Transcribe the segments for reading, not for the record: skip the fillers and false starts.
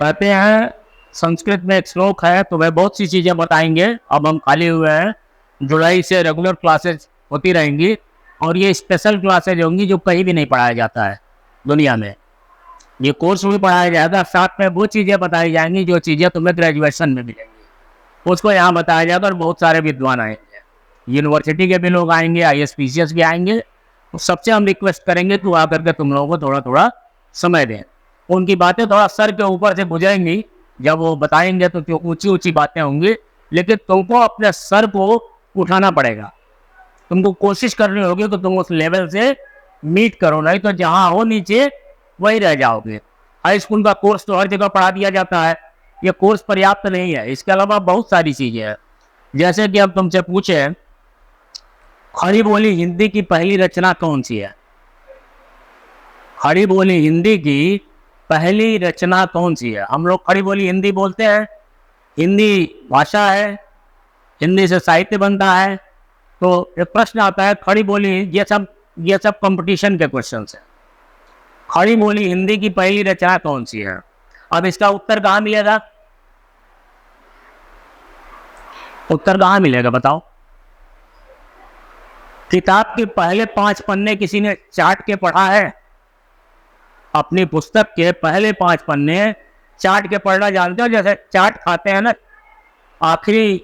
कहते हैं संस्कृत में एक श्लोक है, तो वह बहुत सी चीज़ें बताएंगे। अब हम खाली हुए हैं, जुलाई से रेगुलर क्लासेज होती रहेंगी और ये स्पेशल क्लासेज होंगी जो कहीं भी नहीं पढ़ाया जाता है दुनिया में। ये कोर्स भी पढ़ाया जाएगा, साथ में वो चीज़ें बताई जाएंगी जो चीज़ें तुम्हें ग्रेजुएशन में मिलेंगी, उसको यहाँ बताया जाएगा। और बहुत सारे विद्वान आएंगे, यूनिवर्सिटी के भी लोग आएंगे, ISPCS भी आएंगे। तो सबसे हम रिक्वेस्ट करेंगे कि वो आकर के तुम लोगों को थोड़ा थोड़ा समय दें। उनकी बातें थोड़ा सर के ऊपर से गुजरेंगी, जब वो बताएंगे तो ऊंची ऊंची बातें होंगी, लेकिन तुमको अपने सर को उठाना पड़ेगा। तुमको कोशिश करनी होगी कि तुम उस लेवल से मीट करो, नहीं तो जहाँ हो नीचे वही रह जाओगे। हाई स्कूल का कोर्स तो हर जगह पढ़ा दिया जाता है, ये कोर्स पर्याप्त नहीं है। इसके अलावा बहुत सारी चीज़ें हैं। जैसे कि अब तुमसे पूछे, खड़ी बोली हिंदी की पहली रचना कौन सी है? खड़ी बोली हिंदी की पहली रचना कौन सी है? हम लोग खड़ी बोली हिंदी बोलते हैं, हिंदी भाषा है, हिंदी से साहित्य बनता है। तो एक प्रश्न आता है, खड़ी बोली, ये सब कंपटीशन के क्वेश्चन है। खड़ी बोली हिंदी की पहली रचना कौन सी है? अब इसका उत्तर कहाँ मिलेगा? उत्तर कहाँ मिलेगा बताओ? किताब के पहले 5 पन्ने किसी ने चाट के पढ़ा है? अपनी पुस्तक के पहले 5 पन्ने चाट के पढ़ना जानते हो? जैसे चाट खाते हैं ना, आखिरी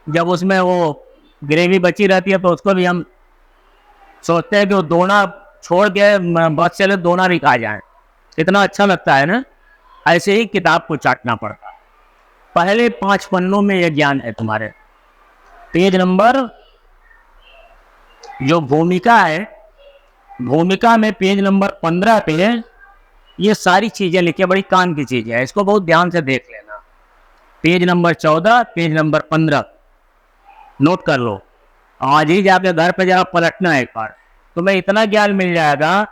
जब उसमें वो ग्रेवी बची रहती है तो उसको भी हम सोचते हैं कि वो दोना छोड़ के बस चले दोना भी खा जाए, इतना अच्छा लगता है ना। ऐसे ही किताब को चाटना पड़ता है। पहले 5 पन्नों में ये ज्ञान है तुम्हारे। पेज नंबर, जो भूमिका है, भूमिका में पेज नंबर 15 पे ये सारी चीजें लिखी, बड़ी काम की चीजें है, इसको बहुत ध्यान से देख लेना। Page number 14, page number 15 note कर लो। आज ही जाके घर पे जरा पलटना एक बार, तुम्हें इतना ज्ञान मिल जाएगा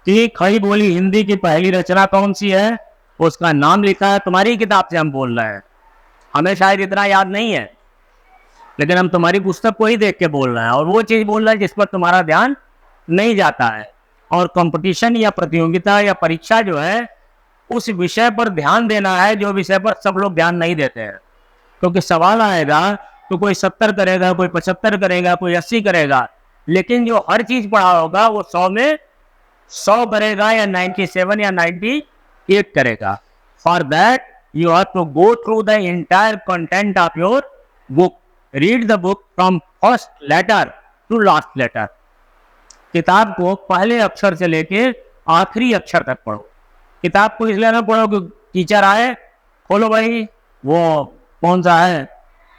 कि खड़ी बोली हिंदी की पहली रचना कौन सी है, उसका नाम लिखा है, तुम्हारी किताब से हम बोल रहे हैं। हमें शायद इतना याद नहीं है, लेकिन हम तुम्हारी पुस्तक को ही देख के बोल रहे हैं, और वो चीज़ बोल रहे हैं जिस पर तुम्हारा ध्यान नहीं जाता है। और कंपटीशन या प्रतियोगिता या परीक्षा जो है, उस विषय पर ध्यान देना है जो विषय पर सब लोग ध्यान नहीं देते हैं। क्योंकि सवाल आएगा तो कोई 70 करेगा, कोई 75 करेगा, कोई 80 करेगा, लेकिन जो हर चीज़ पढ़ा होगा वो 100 में 100 करेगा, या 97 या 98 करेगा। For that you have to go through the entire content of your book. Read the book from first letter to last letter. किताब को पहले अक्षर से लेके आखिरी अक्षर तक पढ़ो। किताब को इसलिए ना पढ़ो कि टीचर आए, खोलो भाई वो कौन सा है,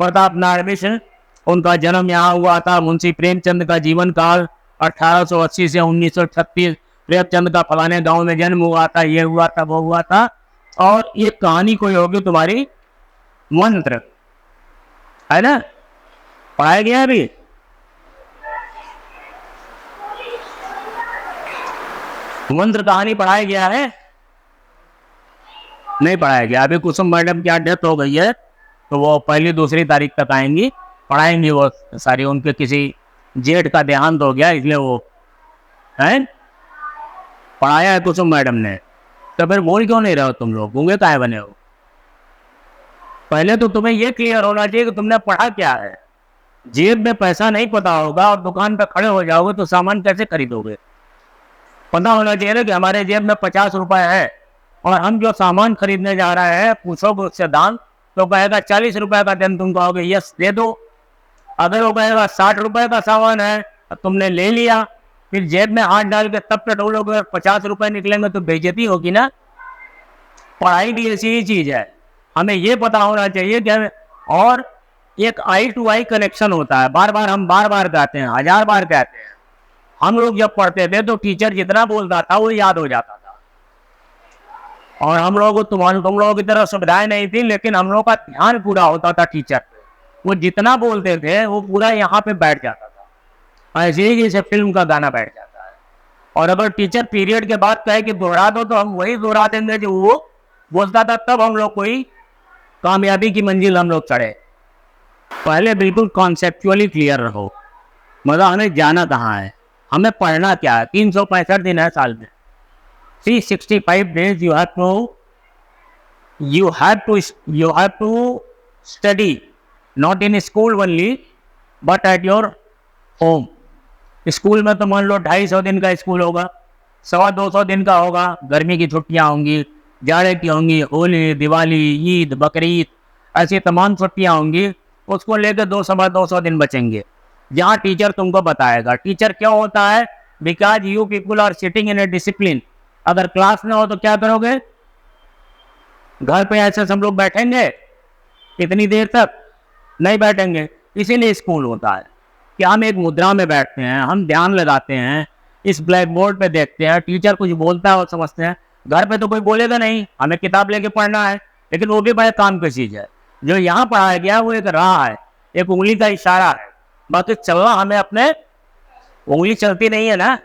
प्रताप नारायण मिश्र, उनका जन्म यहाँ हुआ था, मुंशी प्रेमचंद का जीवन काल 1880 से 1936, प्रेमचंद का फलाने गांव में जन्म हुआ था, ये हुआ था, वो हुआ था, और ये कहानी कोई होगी तुम्हारी मंत्र, है ना? पढ़ाया गया अभी? मंत्र कहानी पढ़ाया गया है? नहीं पढ़ाया गया। अभी कुसुम मैडम की डेथ हो गई है, तो वो 1-2 तारीख तक आएंगी, पढ़ाएंगी वो सारी। उनके किसी जेठ का देहांत हो गया, इसलिए वो है पढ़ाया है कुसुम मैडम ने। तो फिर बोल क्यों नहीं रहे हो तुम लोग? गूंगे काहे बने हो? पहले तो तुम्हें ये क्लियर होना चाहिए कि तुमने पढ़ा क्या है। जेब में पैसा नहीं पता होगा और दुकान पे खड़े हो जाओगे तो सामान कैसे खरीदोगे? पता होना चाहिए ना कि हमारे जेब में 50 रुपए है और हम जो सामान खरीदने जा रहे हैं, पूछोगे उससे दाम, तो कहेगा 40 रुपए का। दिन तुम कहोगे यस दे दो। अगर वो कहेगा 60 रुपए का सामान है, तुमने ले लिया, फिर जेब में हाथ डाल के तब टटोलोगे, 50 रुपए निकलेंगे तो बेइज्जती होगी ना। पढ़ाई भी ऐसी ही चीज है, हमें ये पता होना चाहिए कि और एक आई टू आई कनेक्शन होता है। बार बार कहते हैं, 1000 बार कहते हैं। हम लोग जब पढ़ते थे तो टीचर जितना बोलता था वो याद हो जाता था, और हम लोग तुम लोगों की तरह सुविधाएं नहीं थी, लेकिन हम लोग का ध्यान पूरा होता था टीचर पे। वो जितना बोलते थे वो पूरा यहाँ पे बैठ जाता था, ऐसे ही जैसे फिल्म का गाना बैठ जाता है। और अगर टीचर पीरियड के बाद कहे कि दोहरा दो, तो हम वही दोहरा देंगे जो वो बोलता था, तब हम लोग कोई कामयाबी की मंजिल हम लोग चढ़े। पहले बिल्कुल कॉन्सेप्चुअली क्लियर रहो, मतलब हमें जाना कहाँ है, हमें पढ़ना क्या है। 365 दिन है साल में, 365 days you have to you have to study not in school only but at your home. School में तो मान लो 250 दिन का स्कूल होगा, 125 दिन का होगा, गर्मी की छुट्टियां होंगी, जाड़े की होंगी, होली, दिवाली, ईद, बकरीद, ऐसी तमाम छुट्टियां होंगी, उसको लेकर 200 दिन बचेंगे, जहाँ टीचर तुमको बताएगा। टीचर क्यों होता है? Because you people are sitting in a discipline. अगर क्लास में हो तो क्या करोगे? घर पे ऐसे सब लोग बैठेंगे इतनी देर तक? नहीं बैठेंगे। इसीलिए स्कूल होता है कि हम एक मुद्रा में बैठते हैं, हम ध्यान लगाते हैं, इस ब्लैक बोर्ड पे देखते हैं, टीचर कुछ बोलता है और समझते हैं। घर पे तो कोई बोलेगा नहीं, हमें किताब लेके पढ़ना है, लेकिन वो भी बड़े काम की चीज़ है। जो यहाँ पढ़ाया गया वो एक राह है, एक उंगली का इशारा है, बाकी चलना हमें अपने, उंगली चलती नहीं है ना।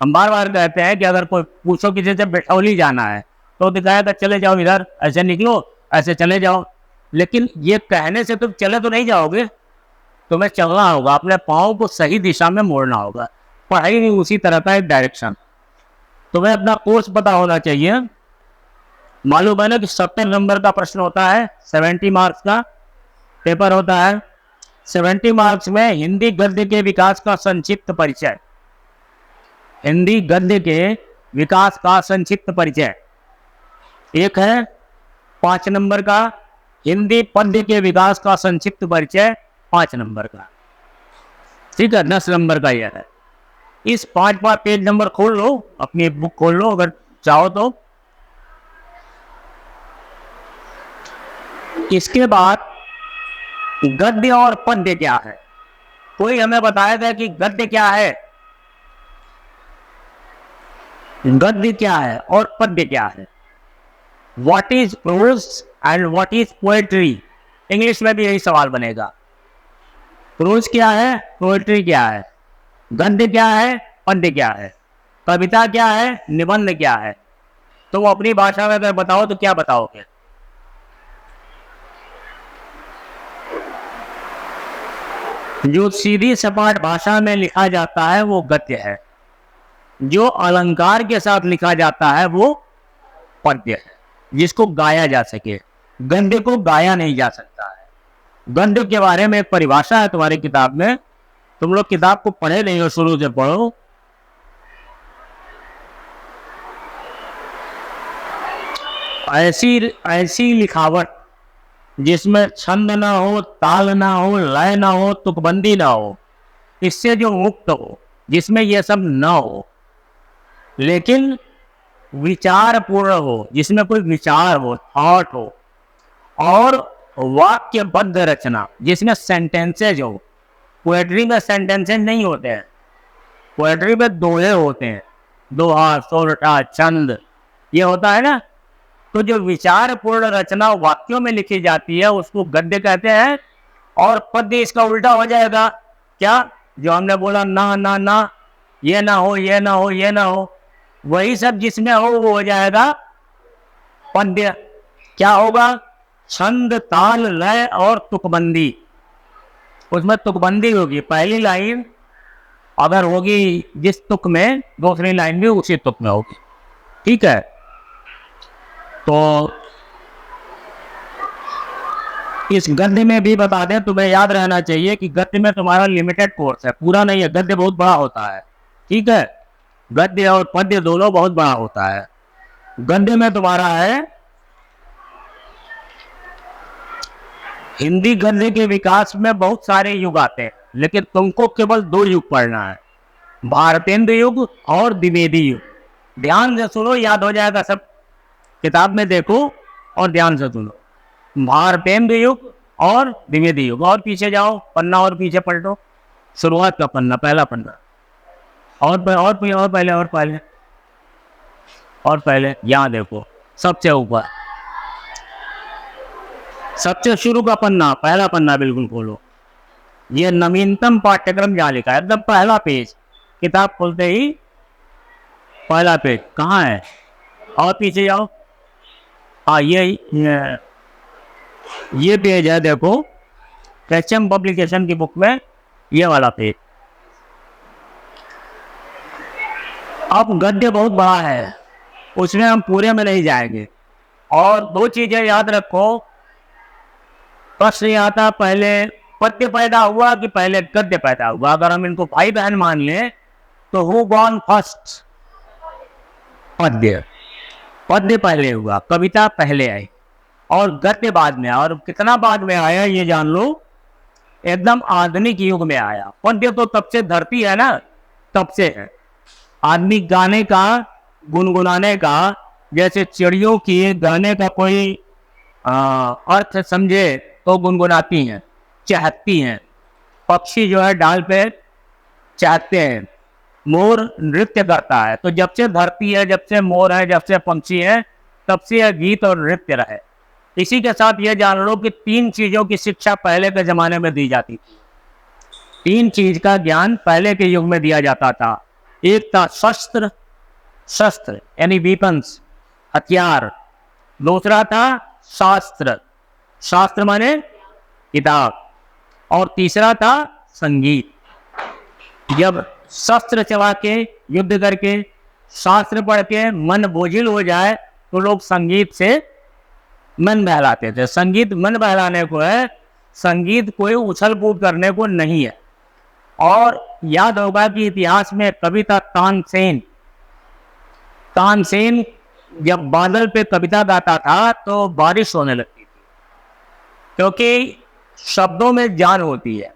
हम बार बार कहते हैं कि अगर कोई पूछो किसी से बिठौली जाना है तो दिखाएगा चले जाओ इधर, ऐसे निकलो, ऐसे चले जाओ, लेकिन ये कहने से तुम चले तो नहीं जाओगे, तुम्हें चलना होगा, अपने पाँव को सही दिशा में मोड़ना होगा। पढ़ाई नहीं उसी तरह का एक डायरेक्शन। तुम्हें अपना कोर्स पता होना चाहिए। मालूम है ना कि 70 नंबर का प्रश्न होता है, 70 मार्क्स का पेपर होता है। 70 मार्क्स में हिंदी गद्य के विकास का संक्षिप्त परिचय, हिंदी गद्य के विकास का संक्षिप्त परिचय। एक है 5 नंबर का हिंदी पद्य के विकास का संक्षिप्त परिचय, 5 नंबर का, ठीक है। 10 नंबर का यह है। इस 5 पेज नंबर खोल लो, अपनी बुक खोल लो अगर चाहो तो। इसके बाद गद्य और पद्य क्या है? कोई हमें बताया था कि गद्य क्या है, गद्य क्या है और पद्य क्या है। What is prose and what is poetry? English में भी यही सवाल बनेगा। प्रोज क्या है, पोएट्री क्या है, गद्य क्या है, पद्य क्या है, कविता क्या है, निबंध क्या है। तो वो अपनी भाषा में अगर बताओ तो क्या बताओगे? जो सीधी सपाट भाषा में लिखा जाता है वो गद्य है, जो अलंकार के साथ लिखा जाता है वो पद्य है, जिसको गाया जा सके। गद्य को गाया नहीं जा सकता है। गद्य के बारे में एक परिभाषा है तुम्हारी किताब में, तुम लोग किताब को पढ़े नहीं हो, शुरू से पढ़ो। ऐसी लिखावट जिसमें छंद ना हो, ताल ना हो, लय ना हो, तुकबंदी ना हो, इससे जो मुक्त हो, जिसमें यह सब ना हो, लेकिन विचार पूर्ण हो, जिसमें कोई विचार हो, थॉट हो, और वाक्यबद्ध रचना, जिसमें सेंटेंसेज हो। पोएट्री में सेंटेंसेज नहीं होते हैं, पोएट्री में दोहे होते हैं, दोहा, सोरठा, छंद, ये होता है ना। तो जो विचार पूर्ण रचना वाक्यों में लिखी जाती है उसको गद्य कहते हैं। और पद्य इसका उल्टा हो जाएगा। क्या? जो हमने बोला ना ना ना, ये ना हो, ये ना हो, ये ना हो, वही सब जिसमें हो वो हो जाएगा पद्य। क्या होगा? छंद, ताल, लय और तुकबंदी। उसमें तुकबंदी होगी, पहली लाइन अगर होगी जिस तुक में, दूसरी लाइन भी उसी तुक में होगी, ठीक है। तो इस गद्य में भी बता दें, तुम्हें याद रहना चाहिए कि गद्य में तुम्हारा लिमिटेड कोर्स है, पूरा नहीं है। गद्य बहुत बड़ा होता है, ठीक है। गद्य और पद्य दोनों बहुत बड़ा होता है। गद्य में तुम्हारा है हिंदी गद्य के विकास में बहुत सारे युग आते हैं, लेकिन तुमको केवल 2 युग पढ़ना है, भारतेंद्र युग और द्विवेदी युग। ध्यान से सुनो, याद हो जाएगा सब। किताब में देखो और ध्यान से सुनो। भारतेंद्र युग और द्विवेदी युग। और पीछे जाओ, पन्ना और पीछे पलटो, शुरुआत का पन्ना, पहला पन्ना, और पहले यहाँ देखो, सबसे ऊपर, सबसे शुरू का पन्ना, पहला पन्ना बिल्कुल खोलो। ये नवीनतम पाठ्यक्रम जहाँ लिखा है, एकदम पहला पेज, किताब खोलते ही पहला पेज कहाँ है? और पीछे जाओ, हाँ ये पेज है, देखो, एचएम पब्लिकेशन की बुक में ये वाला पेज। अब गद्य बहुत बड़ा है, उसमें हम पूरे में नहीं जाएंगे, और दो चीजें याद रखो, प्रश्न ये आता पहले पद्य पैदा हुआ कि पहले गद्य पैदा हुआ। अगर हम इनको भाई बहन मान लें तो हु बॉर्न फर्स्ट, पद्य, पद्य पहले हुआ, कविता पहले आई और गद्य बाद में। और कितना बाद में आया ये जान लो, एकदम आधुनिक युग में आया। पद्य तो तब से धरती है ना, तब से है। आदमी गाने का, गुनगुनाने का, जैसे चिड़ियों की गाने का कोई अर्थ समझे तो गुनगुनाती हैं, चहकती हैं। पक्षी जो है डाल पे चहकते हैं, मोर नृत्य करता है। तो जब से धरती है, जब से मोर है, जब से पंछी है, तब से यह गीत और नृत्य रहे। इसी के साथ यह जान लो कि तीन चीजों की शिक्षा पहले के जमाने में दी जाती थी। तीन चीज का ज्ञान पहले के युग में दिया जाता था। एक था शस्त्र, शस्त्र यानी वीपन्स, हथियार। दूसरा था शास्त्र, शास्त्र माने किताब। और तीसरा था संगीत। जब शस्त्र चला के, युद्ध करके, शास्त्र पढ़ के मन बोझिल हो जाए तो लोग संगीत से मन बहलाते थे। संगीत मन बहलाने को है, संगीत कोई उछल कूद करने को नहीं है। और याद होगा कि इतिहास में कवि था तानसेन। तानसेन जब बादल पे कविता गाता था तो बारिश होने लगती थी, क्योंकि शब्दों में जान होती है।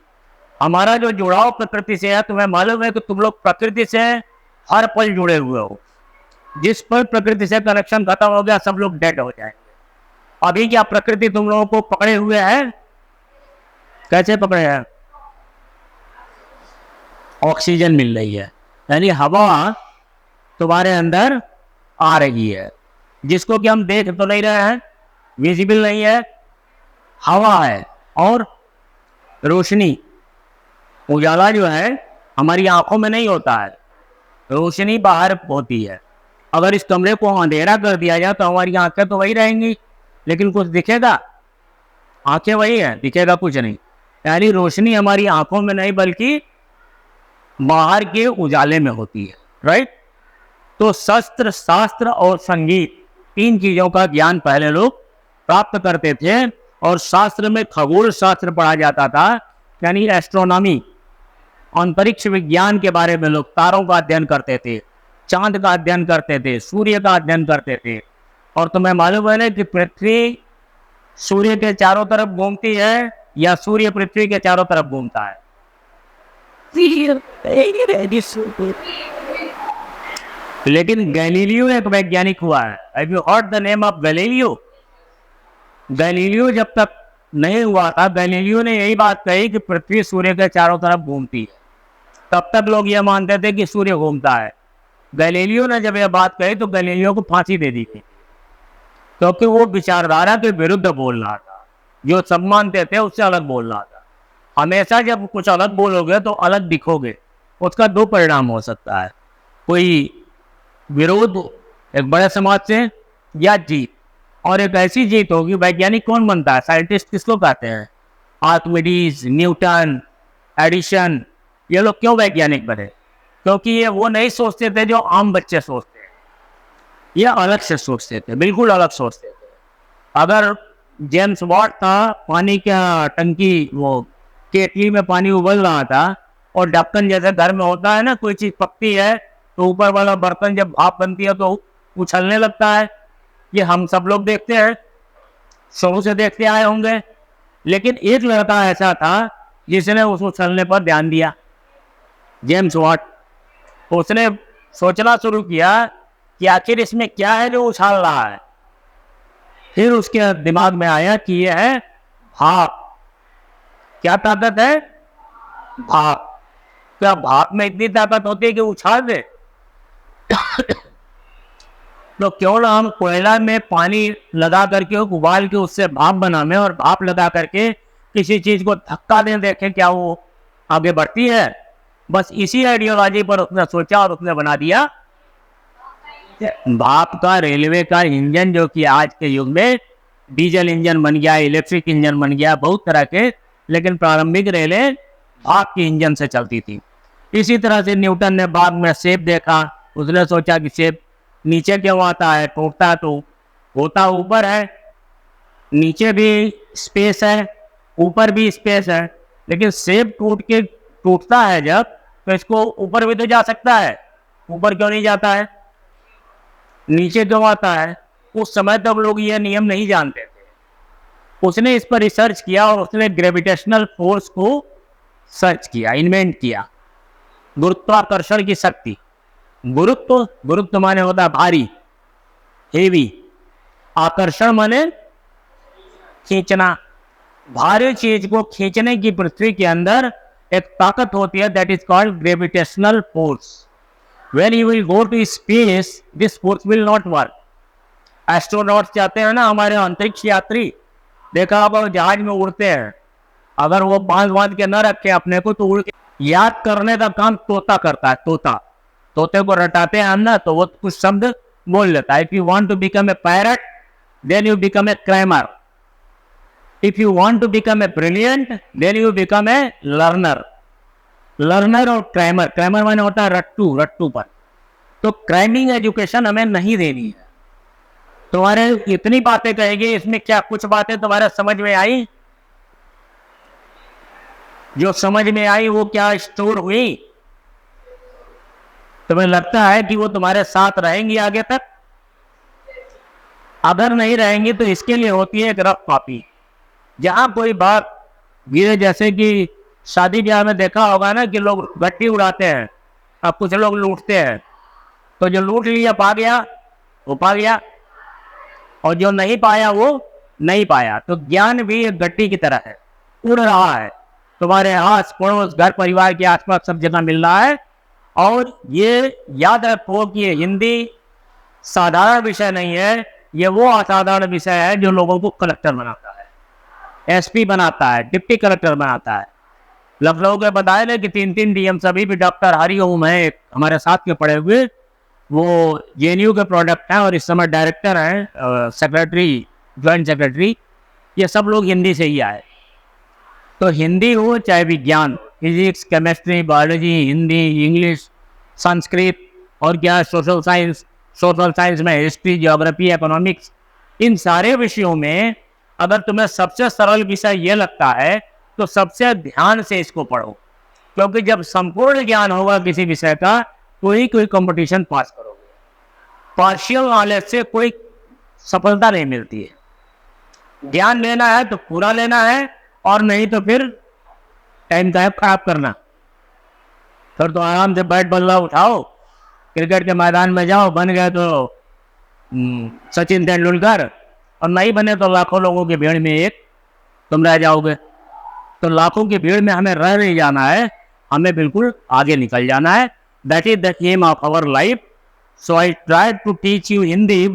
हमारा जो जुड़ाव प्रकृति से है, तुम्हें मालूम है कि तुम लोग प्रकृति से हर पल जुड़े हुए हो। जिस पर प्रकृति से कनेक्शन खत्म हो गया, सब लोग डेड हो जाएंगे। अभी क्या प्रकृति तुम लोगों को पकड़े हुए है? कैसे पकड़े हैं? ऑक्सीजन मिल रही है, यानी हवा तुम्हारे अंदर आ रही है, जिसको कि हम देख तो नहीं रहे हैं, विजिबल नहीं है, हवा है। और रोशनी, उजाला जो है हमारी आंखों में नहीं होता है, रोशनी बाहर होती है। अगर इस कमरे को अंधेरा कर दिया जाए तो हमारी आंखें तो वही रहेंगी, लेकिन कुछ दिखेगा? आंखें वही है, दिखेगा कुछ नहीं। यानी रोशनी हमारी आंखों में नहीं बल्कि बाहर के उजाले में होती है, राइट। तो शस्त्र, शास्त्र और संगीत, तीन चीजों का ज्ञान पहले लोग प्राप्त करते थे। और शास्त्र में खगोल शास्त्र पढ़ा जाता था, यानी एस्ट्रोनॉमी, अंतरिक्ष विज्ञान के बारे में लोग तारों का अध्ययन करते थे, चांद का अध्ययन करते थे, सूर्य का अध्ययन करते थे। और तुम्हें मालूम है ना कि पृथ्वी सूर्य के चारों तरफ घूमती है या सूर्य पृथ्वी के चारों तरफ घूमता है? लेकिन गैलीलियो एक वैज्ञानिक हुआ है। Have you heard the name of Galileo? Galileo जब तक नहीं हुआ था, गैलीलियो ने यही बात कही कि पृथ्वी सूर्य के चारों तरफ घूमती है। तब तक लोग ये मानते थे कि सूर्य घूमता है। गैलीलियो ने जब यह बात कही तो गैलीलियो को फांसी दे दी थी, क्योंकि वो विचारधारा के विरुद्ध बोल रहा था। जो सब मानते थे उससे अलग बोल रहा था। हमेशा जब कुछ अलग बोलोगे तो अलग दिखोगे, उसका दो परिणाम हो सकता है, कोई विरोध एक बड़े समाज से या जीत। और एक ऐसी जीत होगी, वैज्ञानिक कौन बनता है? साइंटिस्ट किसको कहते हैं? आर्किमिडीज, न्यूटन, एडिशन, ये लोग क्यों वैज्ञानिक बने? क्योंकि ये वो नहीं सोचते थे जो आम बच्चे सोचते हैं, ये अलग से सोचते थे, बिल्कुल अलग सोचते थे। अगर जेम्स वॉट था, पानी का टंकी, वो केतली में पानी उबल रहा था और ढक्कन जैसे घर में होता है ना, कोई चीज पकती है तो ऊपर वाला बर्तन जब भाप बनती है तो उछलने लगता है। ये हम सब लोग देखते हैं, शुरू से देखते आए होंगे। लेकिन एक लड़का ऐसा था जिसने उस उछलने पर ध्यान दिया, जेम्स वॉट। उसने सोचना शुरू किया कि आखिर इसमें क्या है जो उछाल रहा है। फिर उसके दिमाग में आया कि यह है भाप। क्या ताकत है? भाप। क्या भाप में इतनी ताकत होती है कि उछाल दे? तो क्यों ना हम कोयला में पानी लगा करके उबाल के उससे भाप बनावे और भाप लगा करके किसी चीज को धक्का दें, देखें क्या वो आगे बढ़ती है। बस इसी आइडियोलॉजी पर उसने सोचा और उसने बना दिया भाप का रेलवे का इंजन, जो कि आज के युग में डीजल इंजन बन गया, इलेक्ट्रिक इंजन बन गया, बहुत तरह के। लेकिन प्रारंभिक रेलें भाप के इंजन से चलती थी। इसी तरह से न्यूटन ने बाद में सेब देखा, उसने सोचा कि सेब नीचे क्यों आता है, टूटता है तो होता ऊपर है, नीचे भी स्पेस है, ऊपर भी स्पेस है, लेकिन सेब टूटता है जब, तो इसको ऊपर भी तो जा सकता है, ऊपर क्यों नहीं जाता है, नीचे क्यों आता है? उस समय तक लोग ये नियम नहीं जानते थे। उसने इस पर रिसर्च किया और उसने ग्रेविटेशनल फोर्स को सर्च किया, इन्वेंट किया, गुरुत्वाकर्षण की शक्ति। गुरुत्व माने होता है भारी, हेवी, आकर्षण माने खींचना। भारी चीज को खींचने की पृथ्वी के अंदर एक ताकत होती है, that is called gravitational force. When you will go to space, this force will not work. Astronauts जाते हैं ना, हमारे अंतरिक्ष यात्री, देखा आप जहाज में उड़ते हैं, अगर वो बांध के न रखे अपने को, तो उड़ के याद करने का काम तोता करता है। तोते को रटाते हैं हम ना, तो वो कुछ शब्द बोल लेता है। If you want to become a parrot, then you become a crammer. If you want to become a brilliant, then you become a learner. Learner और क्रैमर माने होता है रट्टू पर। तो क्रैमिंग एजुकेशन हमें नहीं देनी है। तुम्हारे इतनी बातें कहेगी, इसमें क्या कुछ बातें तुम्हारे समझ में आई? जो समझ में आई वो क्या स्टोर हुई? तुम्हें लगता है कि वो तुम्हारे साथ रहेंगी आगे तक? अगर नहीं रहेंगी तो इसके लिए होती है एक रफ कॉपी। जहां कोई बात गिरे, जैसे कि शादी ब्याह में देखा होगा ना कि लोग गट्टी उड़ाते हैं, अब कुछ लोग लूटते हैं, तो जो लूट लिया पा गया वो पा गया, और जो नहीं पाया वो नहीं पाया। तो ज्ञान भी एक गट्टी की तरह है, उड़ रहा है, तुम्हारे आस पड़ोस, घर परिवार के आसपास सब जगह मिल रहा है। और ये याद रखो कि ये हिंदी साधारण विषय नहीं है, ये वो असाधारण विषय है जो लोगों को कलेक्टर बनाता है, एसपी बनाता है, डिप्टी कलेक्टर बनाता है। लखनऊ के बताए ना कि 3 डीएम, सभी भी डॉक्टर हरिओम है हमारे साथ के पढ़े हुए, वो जेएनयू के प्रोडक्ट हैं और इस समय डायरेक्टर हैं, सेक्रेटरी, ज्वाइंट सेक्रेटरी। ये सब लोग हिंदी से ही आए। तो हिंदी हो चाहे विज्ञान, physics, chemistry, biology, Hindi, English, Sanskrit और क्या, सोशल साइंस में हिस्ट्री, ज्योग्राफी, इकोनॉमिक्स, इन सारे विषयों में अगर तुम्हें सबसे सरल विषय ये लगता है तो सबसे ध्यान से इसको पढ़ो, क्योंकि जब संपूर्ण ज्ञान होगा किसी विषय का तो ही कोई कंपटीशन पास करोगे। पार्शियल नॉलेज से कोई सफलता नहीं मिलती है। ज्ञान लेना है तो पूरा लेना है, और नहीं तो फिर टाइम का खराब करना। फिर तो आराम से बैट बल्ला उठाओ, क्रिकेट के मैदान में जाओ, बन गए तो सचिन तेंदुलकर, और नहीं बने तो लाखों लोगों की भीड़ में एक तुम रह जाओगे। तो लाखों की भीड़ में हमें रह नहीं जाना है, हमें बिल्कुल आगे निकल जाना है। That is the aim of our life. So I try to teach you Hindi.